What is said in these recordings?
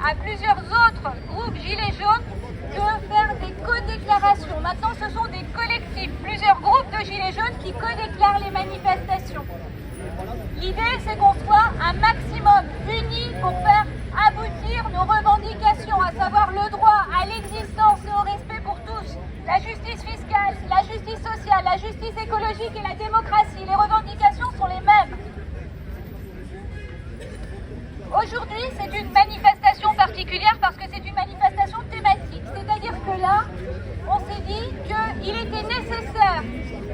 à plusieurs autres groupes gilets jaunes de faire des co-déclarations. Maintenant, ce sont des collectifs, plusieurs groupes de gilets jaunes qui co-déclarent les manifestations. L'idée, c'est qu'on soit un maximum unis pour faire aboutir nos revendications, à savoir le droit à l'existence et au respect pour tous, la justice fiscale, la justice sociale, la justice écologique et la démocratie. Les revendications sont les mêmes. Aujourd'hui, c'est une manifestation particulière parce que c'est une manifestation thématique. C'est-à-dire que là, on s'est dit qu'il était nécessaire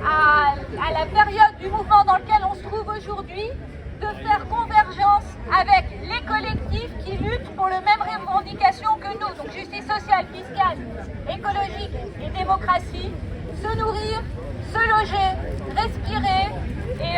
à la période du mouvement dans lequel on se trouve aujourd'hui de faire convergence avec les collectifs qui luttent pour les mêmes revendications que nous, donc justice sociale, fiscale, écologique et démocratie, se nourrir, se loger, respirer et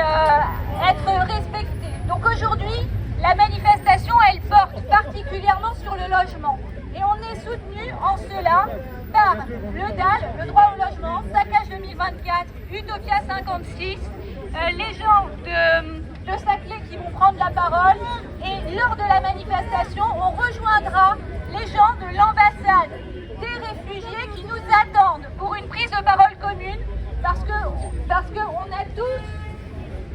être respecté. Donc aujourd'hui, la manifestation, elle porte particulièrement sur le logement. Et on est soutenu en cela par le DAL, le droit au logement, Saccage 2024, Utopia 56, les gens de Saclay qui vont prendre la parole. Et lors de la manifestation, on rejoindra les gens de l'ambassade des réfugiés qui nous attendent pour une prise de parole commune parce qu'on a tous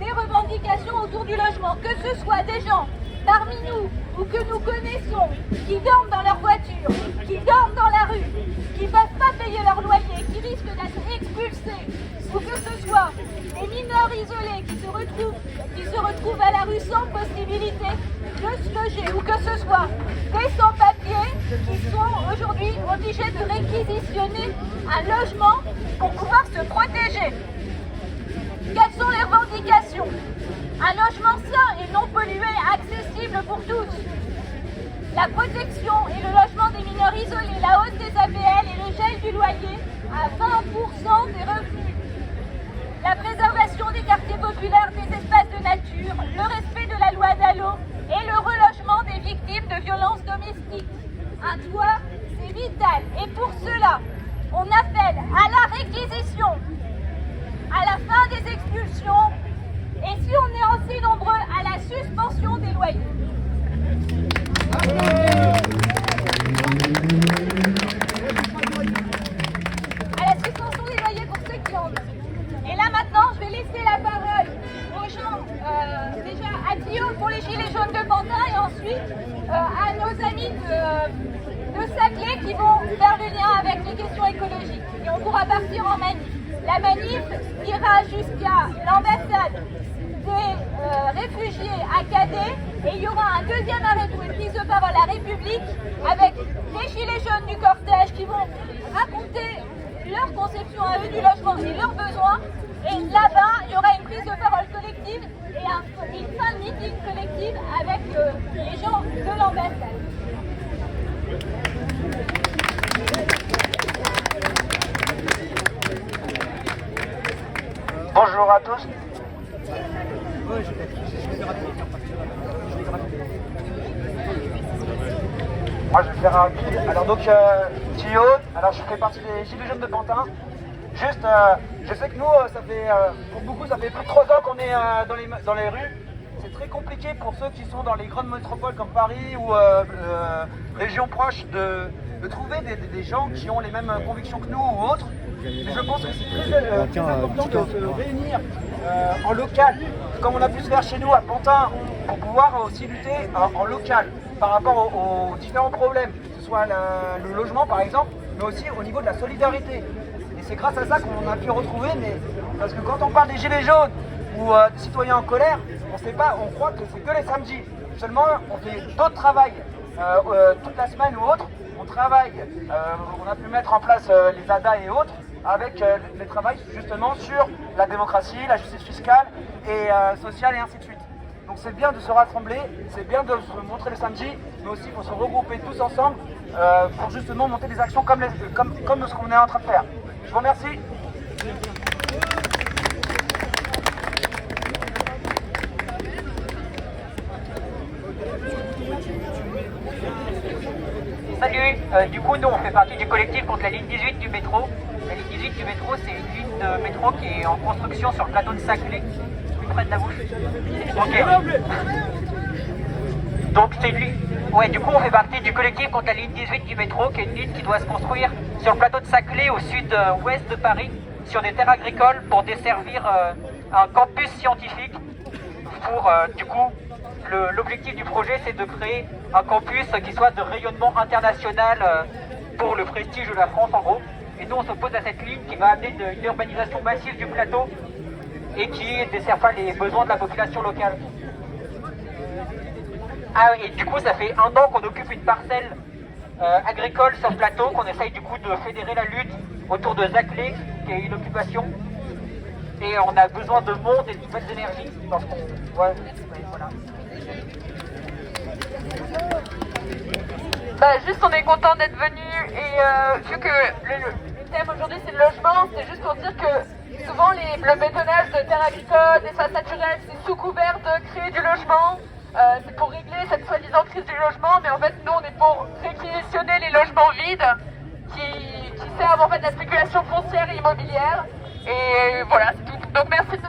des revendications autour du logement, que ce soit des gens parmi nous ou que nous connaissons qui dorment dans leur voiture, qui dorment dans la rue, qui ne peuvent pas payer leur loyer, qui risquent d'être expulsés, ou que ce soit des mineurs isolés qui se retrouvent à la rue sans possibilité de se loger, ou que ce soit des sans-papiers qui sont aujourd'hui obligés de réquisitionner un logement pour pouvoir se protéger. Quelles sont les revendications? Un logement sain et non pollué, accessible pour tous. La protection et le logement des mineurs isolés, la hausse des APL et le gel du loyer à 20% des revenus. La préservation des quartiers populaires, des espaces de nature, le respect de la loi DALO et le relogement des victimes de violences domestiques. Un toit, c'est vital. Et pour cela, on appelle à la réquisition, à la fin des expulsions, et si on est assez nombreux, à la suspension des loyers. À la suspension des loyers pour ceux qui en ont. Et là maintenant, je vais laisser la parole aux gens, déjà à Guillaume pour les gilets jaunes de Pantin et ensuite à nos amis de Saclay qui vont faire le lien avec les questions écologiques. Et on pourra partir en manif. La manif ira jusqu'à l'ambassade des réfugiés à Cadet et il y aura un deuxième arrêt pour une prise de parole à République avec les gilets jaunes du cortège qui vont raconter leur conception à eux du logement et leurs besoins. Et là-bas, il y aura une prise de parole collective et une fin de meeting collective avec les gens de l'ambassade. Bonjour à tous. Moi je vais faire rapide. Alors donc Thio, alors je fais partie des Gilets jaunes de Pantin. Juste, je sais que nous, ça fait, pour beaucoup, ça fait plus de 3 ans qu'on est dans les rues. C'est très compliqué pour ceux qui sont dans les grandes métropoles comme Paris ou régions proches de trouver des gens qui ont les mêmes convictions que nous ou autres. Mais je pense que c'est très important de se réunir en local, comme on a pu se faire chez nous à Pantin, pour pouvoir aussi lutter en local par rapport aux différents problèmes, que ce soit le logement par exemple, mais aussi au niveau de la solidarité. Et c'est grâce à ça qu'on a pu retrouver, parce que quand on parle des gilets jaunes ou des citoyens en colère, on croit que c'est que les samedis. Seulement, on fait d'autres travails toute la semaine ou autre. On travaille, on a pu mettre en place les ADA et autres, avec les travails justement sur la démocratie, la justice fiscale et sociale et ainsi de suite. Donc c'est bien de se rassembler, c'est bien de se montrer le samedi, mais aussi il faut se regrouper tous ensemble pour justement monter des actions comme ce qu'on est en train de faire. Je vous remercie. Salut, du coup nous on fait partie du collectif contre la ligne 18 du métro. La ligne 18 du métro, c'est une ligne de métro qui est en construction sur le plateau de Saclay, plus près de la bouche. Ok. Donc c'est une ligne. Ouais, du coup, on fait partie du collectif contre la ligne 18 du métro, qui est une ligne qui doit se construire sur le plateau de Saclay, au sud-ouest de Paris, sur des terres agricoles, pour desservir un campus scientifique. Pour, du coup, l'objectif du projet, c'est de créer un campus qui soit de rayonnement international pour le prestige de la France, en gros. Et nous, on s'oppose à cette ligne qui va amener une urbanisation massive du plateau et qui ne dessert pas les besoins de la population locale. Ah, et du coup, ça fait 1 an qu'on occupe une parcelle agricole sur le plateau, qu'on essaye du coup de fédérer la lutte autour de Saclay, qui est une occupation. Et on a besoin de monde et de nouvelles énergies dans ce monde. Ouais, voilà. Juste on est content d'être venu et vu que le thème aujourd'hui c'est le logement, c'est juste pour dire que souvent le bétonnage de terres agricoles, d'espaces naturels, c'est sous couvert de créer du logement. C'est pour régler cette soi-disant crise du logement, mais en fait nous on est pour réquisitionner les logements vides qui servent en fait à la spéculation foncière et immobilière. Et voilà, c'est tout. Donc merci de